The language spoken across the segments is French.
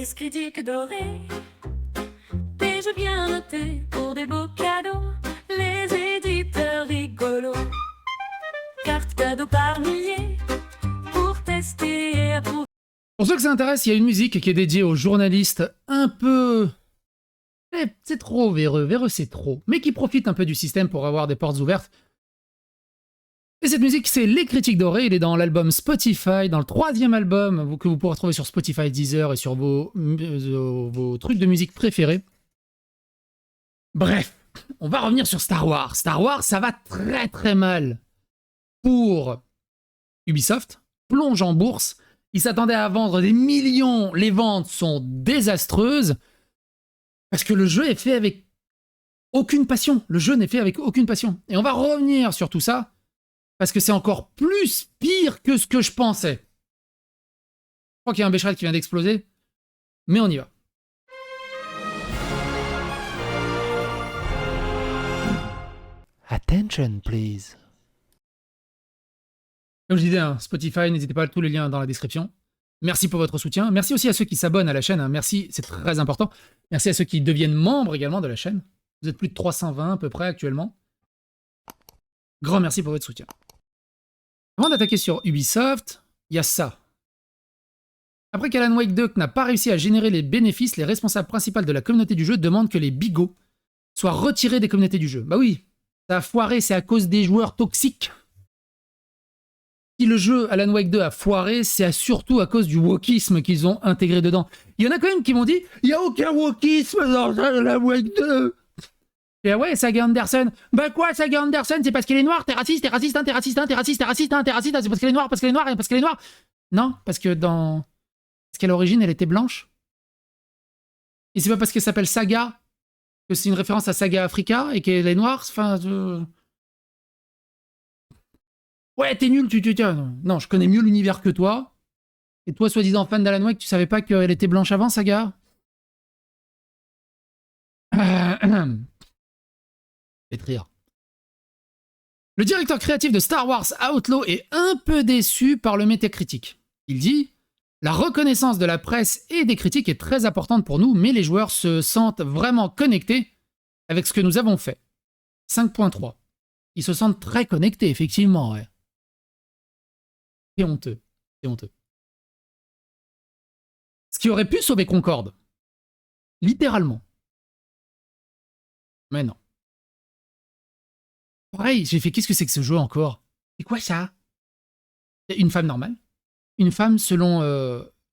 service critique doré. Des jeux bien notés pour des beaux cadeaux. Les éditeurs rigolos. Cartes cadeaux par milliers pour tester et approuver. Pour ceux que ça intéresse, il y a une musique qui est dédiée aux journalistes un peu... c'est trop véreux, véreux c'est trop, mais qui profitent un peu du système pour avoir des portes ouvertes. Et cette musique, c'est Les Critiques Dorées, il est dans l'album Spotify, dans le 3e album que vous pourrez trouver sur Spotify, Deezer et sur vos trucs de musique préférés. Bref, on va revenir sur Star Wars. Star Wars, ça va très très mal pour Ubisoft, plonge en bourse. Ils s'attendaient à vendre des millions, les ventes sont désastreuses, parce que le jeu est fait avec aucune passion. Le jeu n'est fait avec aucune passion. Et on va revenir sur tout ça, parce que c'est encore plus pire que ce que je pensais. Je crois qu'il y a un Becherel qui vient d'exploser, mais on y va. Attention, please. Comme je disais, hein, Spotify, n'hésitez pas, tous les liens dans la description. Merci pour votre soutien. Merci aussi à ceux qui s'abonnent à la chaîne. Hein. Merci, c'est très important. Merci à ceux qui deviennent membres également de la chaîne. Vous êtes plus de 320 à peu près actuellement. Grand merci pour votre soutien. Avant d'attaquer sur Ubisoft, il y a ça. Après qu'Alan Wake 2 n'a pas réussi à générer les bénéfices, les responsables principaux de la communauté du jeu demandent que les bigots soient retirés des communautés du jeu. Bah oui, ça a foiré, c'est à cause des joueurs toxiques. Si le jeu Alan Wake 2 a foiré, c'est surtout à cause du wokisme qu'ils ont intégré dedans. Il y en a quand même qui m'ont dit « Il n'y a aucun wokisme dans Alan Wake 2 !» Et ouais, Saga Anderson. Bah quoi, Saga Anderson, c'est parce qu'elle est noire, t'es raciste, t'es raciste, t'es raciste, t'es raciste, t'es raciste, t'es raciste, c'est parce qu'elle est noire, parce qu'elle est noire, parce qu'elle est noire. Non, parce que dans... Parce qu'à l'origine, elle était blanche. Et c'est pas parce qu'elle s'appelle Saga que c'est une référence à Saga Africa et qu'elle est noire, enfin... Ouais, t'es nul, Non, je connais mieux l'univers que toi. Et toi, soi-disant fan d'Alan Wake, tu savais pas qu'elle était blanche avant, Saga? Faites rire. Le directeur créatif de Star Wars Outlaw est un peu déçu par le métacritique. Il dit « La reconnaissance de la presse et des critiques est très importante pour nous, mais les joueurs se sentent vraiment connectés avec ce que nous avons fait. » 5.3. Ils se sentent très connectés, effectivement, ouais. C'est honteux. C'est honteux. Ce qui aurait pu sauver Concorde. Littéralement. Mais non. Pareil, j'ai fait qu'est-ce que c'est que ce jeu encore? C'est quoi ça? Une femme normale. Une femme selon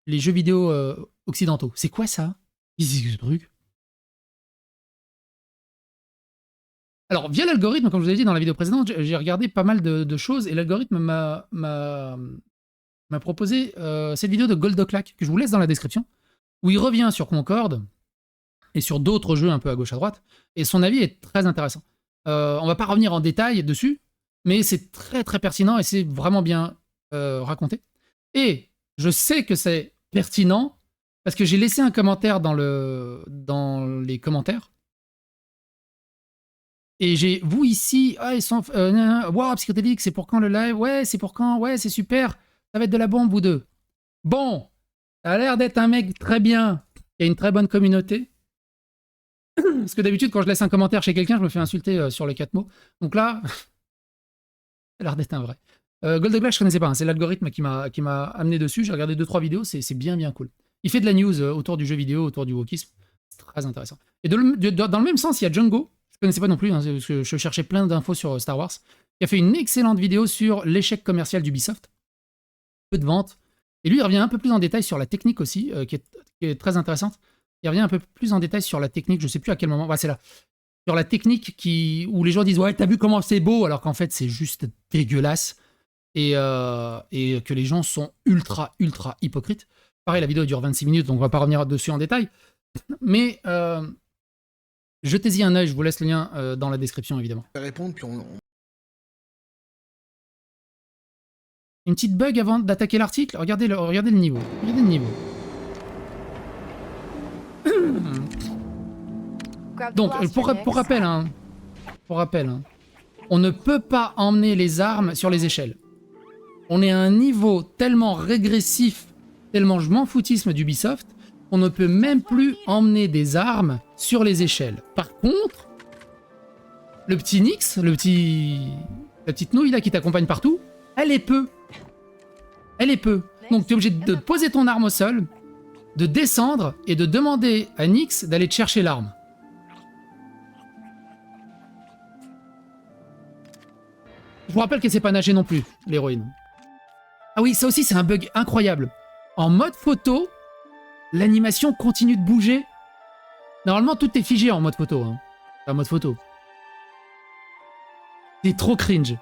les jeux vidéo occidentaux. C'est quoi ça? Qu'est-ce que ce truc? Alors, via l'algorithme, comme je vous ai dit dans la vidéo précédente, j'ai regardé pas mal de choses et l'algorithme m'a proposé cette vidéo de Goldoclack, que je vous laisse dans la description, où il revient sur Concorde et sur d'autres jeux un peu à gauche à droite, et son avis est très intéressant. On va pas revenir en détail dessus, mais c'est très très pertinent et c'est vraiment bien raconté. Et je sais que c'est pertinent parce que j'ai laissé un commentaire dans les commentaires. Et j'ai, vous ici, ah, ils sont, wow, psychédélique, c'est pour quand le live? Ouais, c'est pour quand? Ouais, c'est super, ça va être de la bombe, vous deux. Bon, ça a l'air d'être un mec très bien, il y a une très bonne communauté. Parce que d'habitude, quand je laisse un commentaire chez quelqu'un, je me fais insulter sur les 4 mots. Donc là, ça a l'air d'être un vrai. Goldoglass, je connaissais pas, hein, c'est l'algorithme qui m'a amené dessus. J'ai regardé 2-3 vidéos, c'est bien bien cool. Il fait de la news autour du jeu vidéo, autour du wokisme. C'est très intéressant. Et dans le même sens, il y a Django. Je connaissais pas non plus, hein, parce que je cherchais plein d'infos sur Star Wars. Il a fait une excellente vidéo sur l'échec commercial d'Ubisoft. Peu de ventes. Et lui, il revient un peu plus en détail sur la technique aussi, qui est très intéressante. Il revient un peu plus en détail sur la technique, je sais plus à quel moment, c'est là. Sur la technique où les gens disent « Ouais, t'as vu comment c'est beau ?» alors qu'en fait, c'est juste dégueulasse. Et que les gens sont ultra, ultra hypocrites. Pareil, la vidéo dure 26 minutes, donc on va pas revenir dessus en détail. Mais jetez-y un œil, je vous laisse le lien dans la description, évidemment. Répondre, puis Une petite bug avant d'attaquer l'article. Regardez le niveau. Regardez le niveau. Donc, pour rappel, hein, on ne peut pas emmener les armes sur les échelles. On est à un niveau tellement régressif, tellement je m'en foutisme d'Ubisoft, On ne peut même plus emmener des armes sur les échelles. Par contre, le petit Nyx, la petite nouille là qui t'accompagne partout, elle est peu. Elle est peu. Donc tu es obligé de poser ton arme au sol, de descendre et de demander à Nyx d'aller te chercher l'arme. Je vous rappelle qu'elle sait pas nager non plus, l'héroïne. Ah oui, ça aussi c'est un bug incroyable. En mode photo, l'animation continue de bouger. Normalement, tout est figé en mode photo. Hein. En mode photo. C'est trop cringe.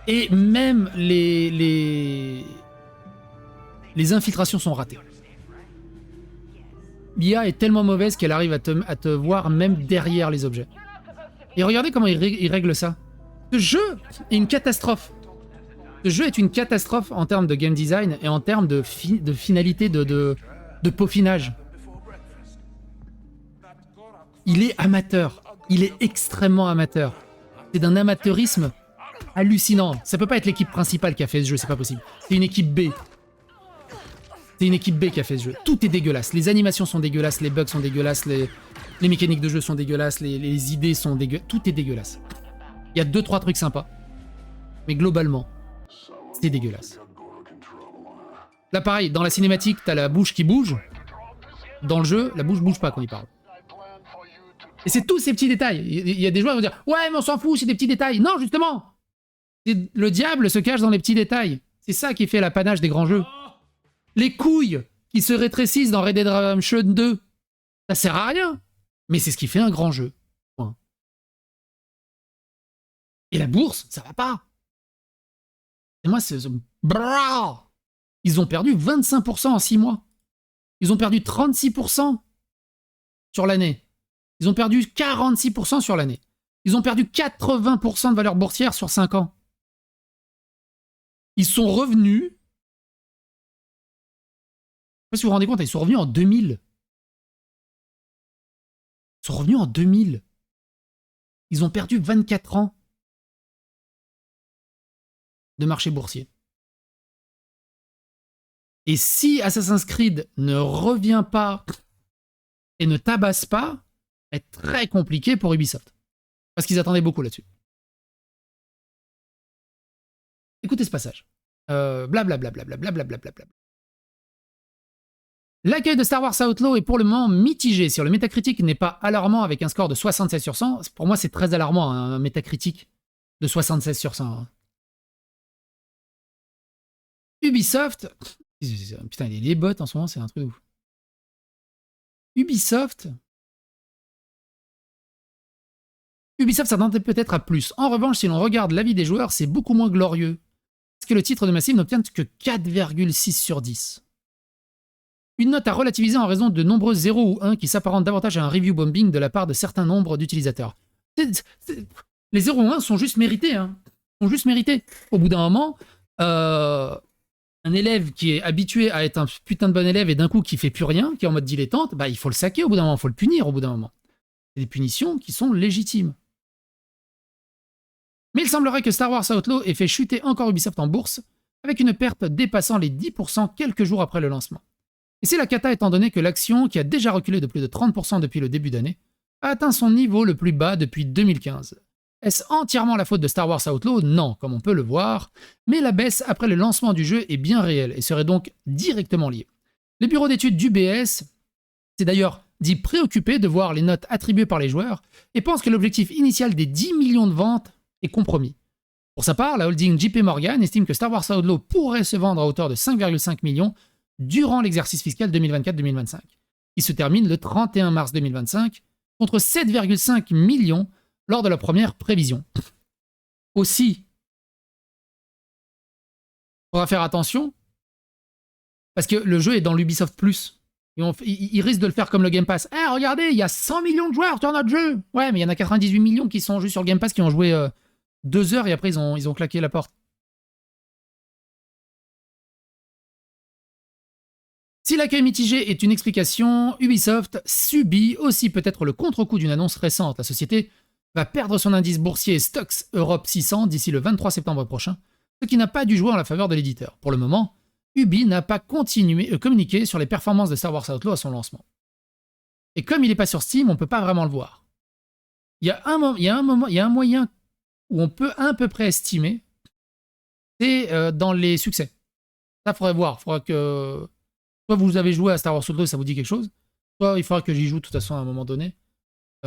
Et même les infiltrations sont ratées. L'IA est tellement mauvaise qu'elle arrive à te voir même derrière les objets. Et regardez comment il règle ça. Ce jeu est une catastrophe. Ce jeu est une catastrophe en termes de game design et en termes de finalité, de peaufinage. Il est amateur. Il est extrêmement amateur. C'est d'un amateurisme hallucinant. Ça peut pas être l'équipe principale qui a fait ce jeu, c'est pas possible. C'est une équipe B. C'est une équipe B qui a fait ce jeu. Tout est dégueulasse. Les animations sont dégueulasses, les bugs sont dégueulasses, les mécaniques de jeu sont dégueulasses, les idées sont dégueulasses. Tout est dégueulasse. Il y a 2-3 trucs sympas. Mais globalement, c'est dégueulasse. Là, pareil, dans la cinématique, t'as la bouche qui bouge. Dans le jeu, la bouche bouge pas quand il parle. Et c'est tous ces petits détails. Il y a des joueurs qui vont dire « Ouais, mais on s'en fout, c'est des petits détails. » Non, justement, le diable se cache dans les petits détails. C'est ça qui fait l'apanage des grands jeux. Les couilles qui se rétrécissent dans Red Dead Redemption 2, ça sert à rien. Mais c'est ce qui fait un grand jeu. Point. Et la bourse, ça va pas. Et moi, c'est... Brrr, ils ont perdu 25% en 6 mois. Ils ont perdu 36% sur l'année. Ils ont perdu 46% sur l'année. Ils ont perdu 80% de valeur boursière sur 5 ans. Ils sont revenus... Je sais pas si vous vous rendez compte, ils sont revenus en 2000. Ils sont revenus en 2000. Ils ont perdu 24 ans de marché boursier. Et si Assassin's Creed ne revient pas et ne tabasse pas, ça va être très compliqué pour Ubisoft. Parce qu'ils attendaient beaucoup là-dessus. Écoutez ce passage. Blablabla. L'accueil de Star Wars Outlaw est pour le moment mitigé. Si le Metacritic n'est pas alarmant avec un score de 76 sur 100, pour moi c'est très alarmant un Metacritic de 76 sur 100. Ubisoft... Putain, les bots en ce moment, c'est un truc de ouf. Ubisoft s'attendait peut-être à plus. En revanche, si l'on regarde l'avis des joueurs, c'est beaucoup moins glorieux. Parce que le titre de Massive n'obtient que 4,6 sur 10. Une note à relativiser en raison de nombreux 0 ou 1 qui s'apparentent davantage à un review bombing de la part de certains nombres d'utilisateurs. Les 0 ou 1 sont juste mérités. Hein. Sont juste mérités. Au bout d'un moment, un élève qui est habitué à être un putain de bon élève et d'un coup qui fait plus rien, qui est en mode dilettante, bah il faut le saquer au bout d'un moment, il faut le punir au bout d'un moment. C'est des punitions qui sont légitimes. Mais il semblerait que Star Wars Outlaw ait fait chuter encore Ubisoft en bourse, avec une perte dépassant les 10% quelques jours après le lancement. Et c'est la cata étant donné que l'action, qui a déjà reculé de plus de 30% depuis le début d'année, a atteint son niveau le plus bas depuis 2015. Est-ce entièrement la faute de Star Wars Outlaw? Non, comme on peut le voir, mais la baisse après le lancement du jeu est bien réelle et serait donc directement liée. Les bureaux d'études d'UBS s'est d'ailleurs dit préoccupé de voir les notes attribuées par les joueurs et pense que l'objectif initial des 10 millions de ventes est compromis. Pour sa part, la holding JP Morgan estime que Star Wars Outlaw pourrait se vendre à hauteur de 5,5 millions durant l'exercice fiscal 2024-2025. Il se termine le 31 mars 2025 contre 7,5 millions lors de la première prévision. Aussi, il faudra faire attention parce que le jeu est dans l'Ubisoft Plus. Ils risquent de le faire comme le Game Pass. Eh, regardez, il y a 100 millions de joueurs sur notre jeu. Ouais, mais il y en a 98 millions qui sont juste sur le Game Pass, qui ont joué 2 heures et après ils ont claqué la porte. Si l'accueil mitigé est une explication, Ubisoft subit aussi peut-être le contre-coup d'une annonce récente. La société va perdre son indice boursier Stocks Europe 600 d'ici le 23 septembre prochain, ce qui n'a pas dû jouer en la faveur de l'éditeur. Pour le moment, Ubi n'a pas communiqué sur les performances de Star Wars Outlaw à son lancement. Et comme il n'est pas sur Steam, on ne peut pas vraiment le voir. Il y a un moyen où on peut à peu près estimer, c'est dans les succès. Ça, faudrait voir. Faudra que soit vous avez joué à Star Wars Outlaw et ça vous dit quelque chose, soit il faudra que j'y joue de toute façon à un moment donné.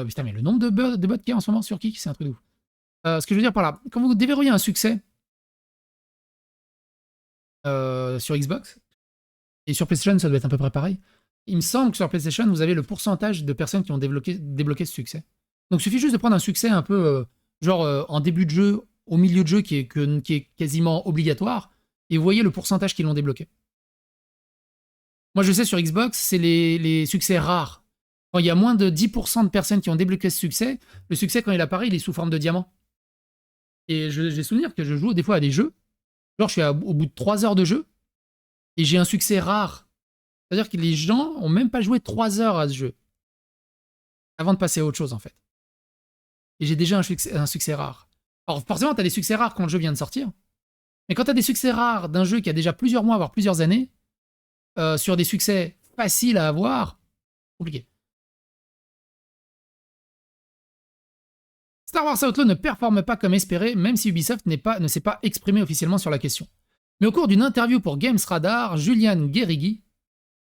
Putain, mais le nombre de bots qu'il y a en ce moment sur Kik, c'est un truc de ouf. Ce que je veux dire par là, quand vous déverrouillez un succès sur Xbox, et sur PlayStation, ça doit être à peu près pareil, il me semble que sur PlayStation, vous avez le pourcentage de personnes qui ont débloqué ce succès. Donc il suffit juste de prendre un succès un peu en début de jeu, au milieu de jeu, qui est quasiment obligatoire, et vous voyez le pourcentage qui l'ont débloqué. Moi je sais sur Xbox, c'est les succès rares. Quand il y a moins de 10% de personnes qui ont débloqué ce succès, le succès quand il apparaît, il est sous forme de diamant. Et j'ai souvenir que je joue des fois à des jeux, genre je suis au bout de 3 heures de jeu, et j'ai un succès rare. C'est-à-dire que les gens ont même pas joué 3 heures à ce jeu, avant de passer à autre chose en fait. Et j'ai déjà un succès rare. Alors forcément, tu as des succès rares quand le jeu vient de sortir, mais quand tu as des succès rares d'un jeu qui a déjà plusieurs mois, voire plusieurs années, sur des succès faciles à avoir, compliqué. Star Wars Outlaw ne performe pas comme espéré, même si Ubisoft ne s'est pas exprimé officiellement sur la question. Mais au cours d'une interview pour Games Radar, Julian Guerrigui,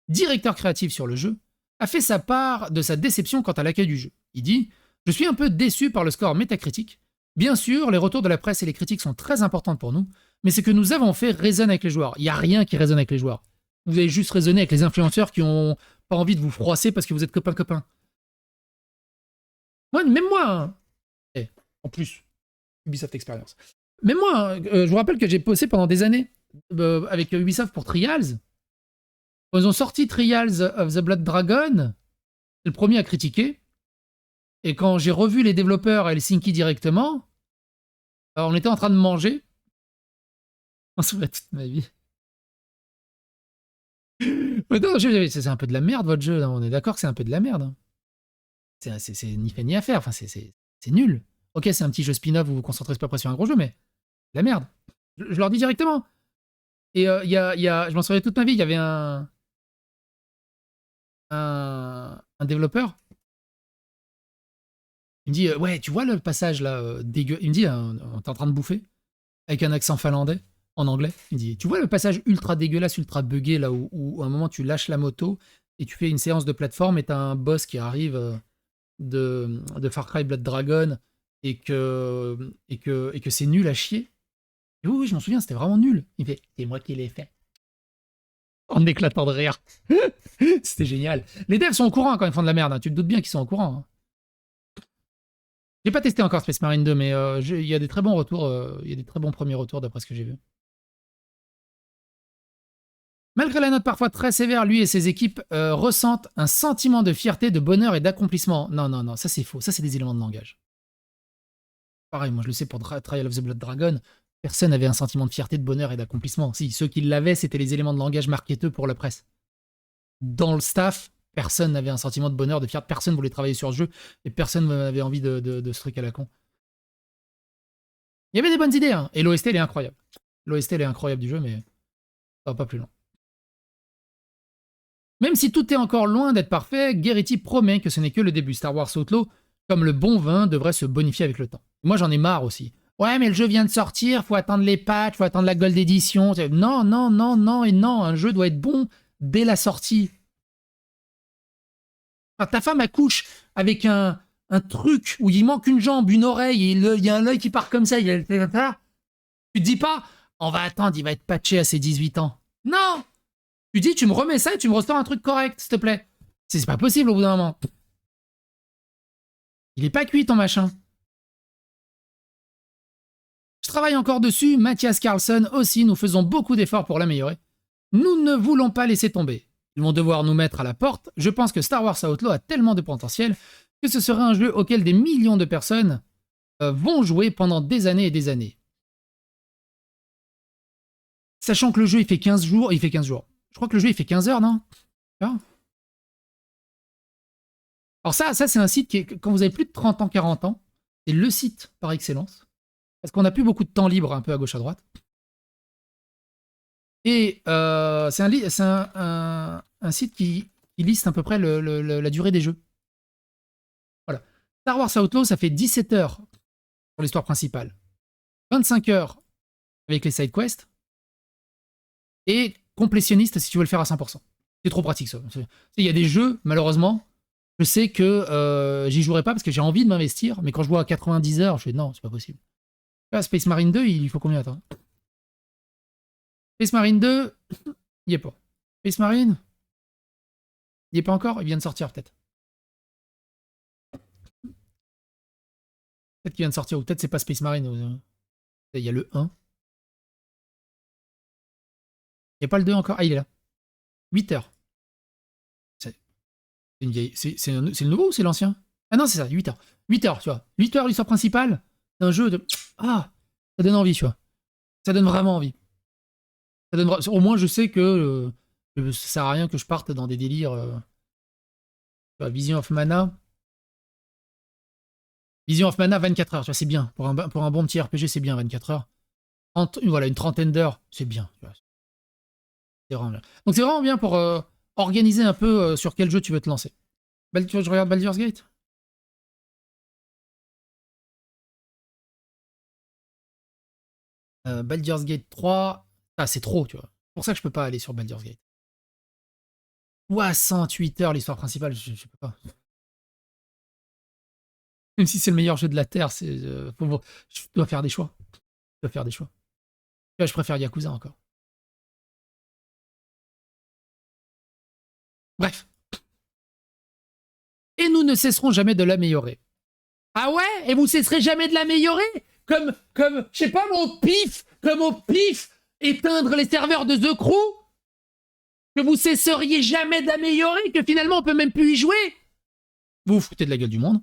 directeur créatif sur le jeu, a fait sa part de sa déception quant à l'accueil du jeu. Il dit « Je suis un peu déçu par le score métacritique. Bien sûr, les retours de la presse et les critiques sont très importants pour nous, mais ce que nous avons fait résonne avec les joueurs. Il n'y a rien qui résonne avec les joueurs. Vous avez juste raisonné avec les influenceurs qui ont pas envie de vous froisser parce que vous êtes copains-copains. Même moi, hein. En plus, Ubisoft Experience. Mais moi, je vous rappelle que j'ai bossé pendant des années avec Ubisoft pour Trials. Quand ils ont sorti Trials of the Blood Dragon, c'est le premier à critiquer. Et quand j'ai revu les développeurs à Helsinki directement, on était en train de manger. On se souvient toute ma vie. C'est un peu de la merde votre jeu, on est d'accord que c'est un peu de la merde. C'est ni fait ni à faire, enfin, c'est nul. Ok, c'est un petit jeu spin-off où vous vous concentrez pas sur un gros jeu, mais la merde. Je leur dis directement. Et je m'en souviens toute ma vie, il y avait un développeur. Il me dit, ouais, tu vois le passage là, dégueu. Il me dit, t'es en train de bouffer, avec un accent finlandais, en anglais. Il me dit, tu vois le passage ultra dégueulasse, ultra buggé, là où à un moment tu lâches la moto et tu fais une séance de plateforme et t'as un boss qui arrive de Far Cry Blood Dragon et que c'est nul à chier. Et oui, je m'en souviens, c'était vraiment nul. Il fait, c'est moi qui l'ai fait. En éclatant de rire. C'était génial. Les devs sont au courant quand ils font de la merde, hein. Tu te doutes bien qu'ils sont au courant. Hein. J'ai pas testé encore Space Marine 2, mais il y a des très bons retours. Il y a des très bons premiers retours d'après ce que j'ai vu. Malgré la note parfois très sévère, lui et ses équipes ressentent un sentiment de fierté, de bonheur et d'accomplissement. Non, ça c'est faux. Ça c'est des éléments de langage. Pareil, moi je le sais pour Trial of the Blood Dragon, personne n'avait un sentiment de fierté, de bonheur et d'accomplissement. Si, ceux qui l'avaient, c'était les éléments de langage marketeux pour la presse. Dans le staff, personne n'avait un sentiment de bonheur, de fierté, personne voulait travailler sur le jeu, et personne n'avait envie de ce truc à la con. Il y avait des bonnes idées, hein, et l'OST elle est incroyable. L'OST elle est incroyable du jeu, mais ça va pas plus loin. Même si tout est encore loin d'être parfait, Guerriti promet que ce n'est que le début. Star Wars Outlaw, comme le bon vin, devrait se bonifier avec le temps. Moi j'en ai marre aussi. Ouais, mais le jeu vient de sortir, faut attendre les patchs, faut attendre la Gold Edition. Non, et non, un jeu doit être bon dès la sortie. Quand ta femme accouche avec un truc où il manque une jambe, une oreille, et il y a un œil qui part comme ça, tu te dis pas, on va attendre, il va être patché à ses 18 ans. Non! Tu dis, tu me remets ça et tu me ressors un truc correct, s'il te plaît. C'est pas possible au bout d'un moment. Il est pas cuit ton machin. Je travaille encore dessus, Mathias Carlson aussi, nous faisons beaucoup d'efforts pour l'améliorer. Nous ne voulons pas laisser tomber. Ils vont devoir nous mettre à la porte. Je pense que Star Wars Outlaw a tellement de potentiel que ce serait un jeu auquel des millions de personnes vont jouer pendant des années et des années. Sachant que le jeu, il fait 15 jours. Je crois que le jeu, il fait 15 heures, non? Alors ça c'est un site qui est, quand vous avez plus de 30 ans, 40 ans, c'est le site par excellence. Parce qu'on n'a plus beaucoup de temps libre un peu à gauche à droite. Et c'est un site qui liste à peu près la durée des jeux. Voilà. Star Wars Outlaw, ça fait 17 heures pour l'histoire principale, 25 heures avec les side quests, et complétionniste si tu veux le faire à 100%. C'est trop pratique ça. Il y a des jeux, malheureusement, je sais que j'y jouerai pas parce que j'ai envie de m'investir, mais quand je vois à 90 heures, je fais non, c'est pas possible. Là, Space Marine 2, il faut combien attends Space Marine 2, il y est pas. Space Marine, il y est pas encore, il vient de sortir peut-être. Peut-être qu'il vient de sortir, ou peut-être c'est pas Space Marine. Il y a le 1. Il n'y a pas le 2 encore. Ah, il est là. 8 heures. C'est le nouveau ou c'est l'ancien? Ah non, c'est ça, 8 heures. 8 heures, tu vois. 8 heures l'histoire principale d'un jeu de... Ah, ça donne envie, tu vois. Ça donne vraiment envie. Ça donne... Au moins, je sais que ça sert à rien que je parte dans des délires... Vision of Mana. Vision of Mana, 24 heures, tu vois, c'est bien. Pour un bon petit RPG, c'est bien, 24 heures. Voilà, une trentaine d'heures, c'est bien. Tu vois. C'est vraiment bien. Donc c'est vraiment bien pour organiser un peu sur quel jeu tu veux te lancer. Tu vois, je regarde Baldur's Gate. Baldur's Gate 3, ah, c'est trop, tu vois. C'est pour ça que je peux pas aller sur Baldur's Gate. 68 heures l'histoire principale, je peux pas. Même si c'est le meilleur jeu de la Terre, je dois faire des choix. Je dois faire des choix. Là, je préfère Yakuza encore. Bref. Et nous ne cesserons jamais de l'améliorer. Ah ouais? Et vous cesserez jamais de l'améliorer? Comme, je sais pas, comme au pif, éteindre les serveurs de The Crew? Que vous cesseriez jamais d'améliorer? Que finalement on peut même plus y jouer? Vous vous foutez de la gueule du monde.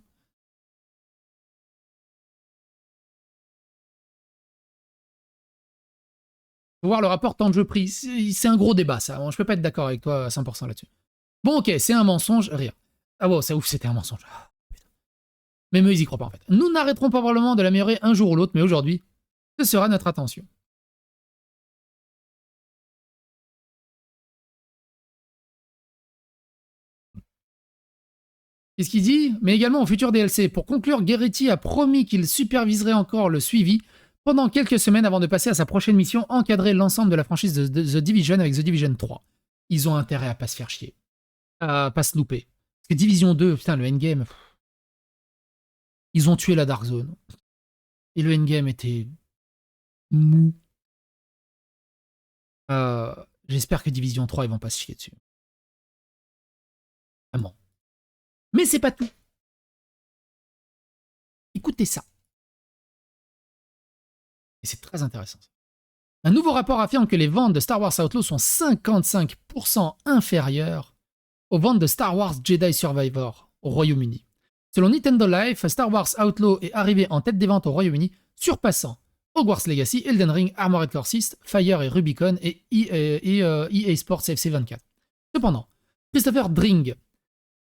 Faut voir le rapport temps de jeu prix. C'est un gros débat, ça. Bon, je peux pas être d'accord avec toi à 100% là-dessus. Bon, ok, c'est un mensonge, rire. Ah bon, ça ouf, c'était un mensonge. Ah, mais eux, ils y croient pas en fait. Nous n'arrêterons probablement de l'améliorer un jour ou l'autre, mais aujourd'hui, ce sera notre attention. Qu'est-ce qu'il dit? Mais également au futur DLC. Pour conclure, Guerretti a promis qu'il superviserait encore le suivi pendant quelques semaines avant de passer à sa prochaine mission, encadrer l'ensemble de la franchise de The Division avec The Division 3. Ils ont intérêt à pas se faire chier. À pas se louper. Parce que Division 2, putain, le endgame... Ils ont tué la Dark Zone. Et le endgame était... mou. J'espère que Division 3, ils vont pas se chier dessus. Vraiment. Mais c'est pas tout. Écoutez ça. Et c'est très intéressant. Un nouveau rapport affirme que les ventes de Star Wars Outlaw sont 55% inférieures aux ventes de Star Wars Jedi Survivor au Royaume-Uni. Selon Nintendo Life, Star Wars Outlaw est arrivé en tête des ventes au Royaume-Uni, surpassant Hogwarts Legacy, Elden Ring, Armored Core 6, Fire et Rubicon et EA Sports FC 24. Cependant, Christopher Dring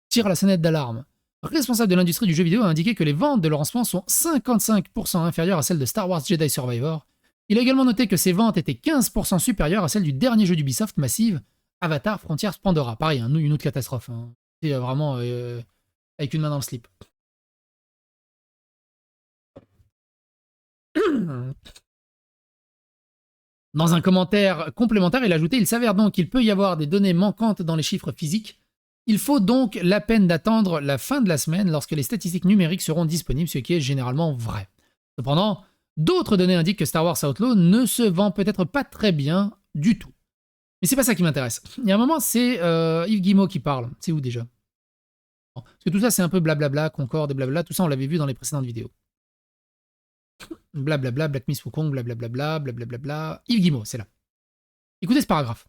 tire la sonnette d'alarme. Responsable de l'industrie du jeu vidéo a indiqué que les ventes de lancement sont 55% inférieures à celles de Star Wars Jedi Survivor. Il a également noté que ces ventes étaient 15% supérieures à celles du dernier jeu d'Ubisoft Massive, Avatar Frontiers Pandora. Pareil, une autre catastrophe. Hein. C'est vraiment avec une main dans le slip. Dans un commentaire complémentaire, il a ajouté « Il s'avère donc qu'il peut y avoir des données manquantes dans les chiffres physiques. Il faut donc la peine d'attendre la fin de la semaine lorsque les statistiques numériques seront disponibles, ce qui est généralement vrai. Cependant, d'autres données indiquent que Star Wars Outlaw ne se vend peut-être pas très bien du tout. Mais c'est pas ça qui m'intéresse. Il y a un moment, c'est Yves Guillemot qui parle. C'est où déjà? Parce que tout ça, c'est un peu blablabla, Concorde et blablabla. Tout ça, on l'avait vu dans les précédentes vidéos. Blablabla, Black Myth Wukong, blablabla, blablabla. Yves Guillemot, c'est là. Écoutez ce paragraphe.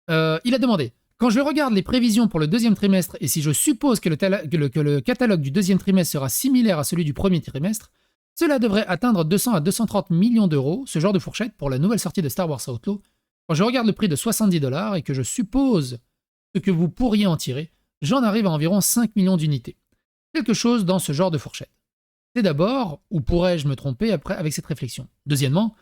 Il a demandé « Quand je regarde les prévisions pour le deuxième trimestre et si je suppose que le catalogue du deuxième trimestre sera similaire à celui du premier trimestre, cela devrait atteindre 200 à 230 millions d'euros, ce genre de fourchette, pour la nouvelle sortie de Star Wars Outlaw. Quand je regarde le prix de 70$ et que je suppose ce que vous pourriez en tirer, j'en arrive à environ 5 millions d'unités. Quelque chose dans ce genre de fourchette. C'est d'abord, ou pourrais-je me tromper après avec cette réflexion? Deuxièmement,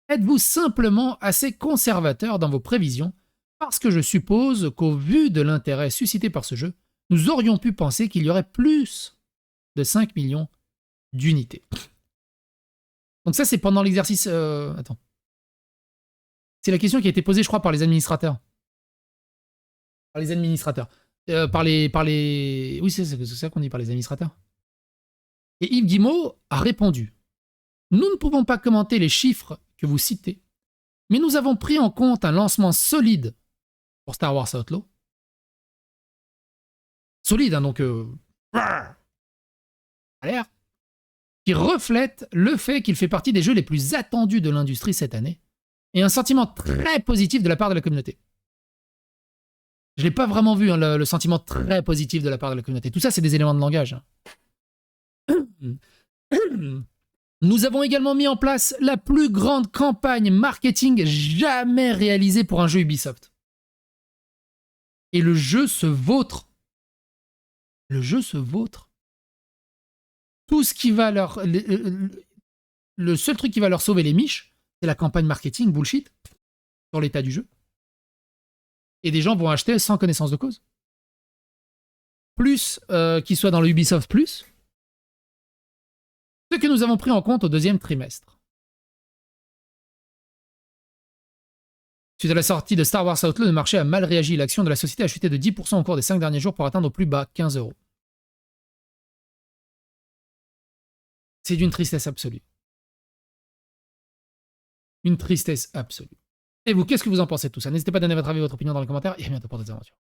Êtes-vous simplement assez conservateur dans vos prévisions parce que je suppose qu'au vu de l'intérêt suscité par ce jeu, nous aurions pu penser qu'il y aurait plus de 5 millions d'unités. Donc ça, c'est pendant l'exercice... Attends. C'est la question qui a été posée, je crois, par les administrateurs. Par les administrateurs. Par les... Oui, c'est ça qu'on dit, par les administrateurs. Et Yves Guillemot a répondu. Nous ne pouvons pas commenter les chiffres que vous citez, mais nous avons pris en compte un lancement solide pour Star Wars Outlaw. Solide, hein, donc... l'air, qui reflète le fait qu'il fait partie des jeux les plus attendus de l'industrie cette année, et un sentiment très positif de la part de la communauté. Je l'ai pas vraiment vu, hein, le sentiment très positif de la part de la communauté. Tout ça, c'est des éléments de langage. Nous avons également mis en place la plus grande campagne marketing jamais réalisée pour un jeu Ubisoft. Et le jeu se vautre. Le jeu se vautre. Tout ce qui va leur... Le seul truc qui va leur sauver les miches, c'est la campagne marketing bullshit sur l'état du jeu. Et des gens vont acheter sans connaissance de cause. Plus qu'ils soient dans le Ubisoft Plus. Ce que nous avons pris en compte au deuxième trimestre. Suite à la sortie de Star Wars Outlaw, le marché a mal réagi. L'action de la société a chuté de 10% au cours des 5 derniers jours pour atteindre au plus bas 15 €. C'est d'une tristesse absolue. Une tristesse absolue. Et vous, qu'est-ce que vous en pensez de tout ça? N'hésitez pas à donner votre avis et votre opinion dans les commentaires. Et à bientôt pour d'autres aventures.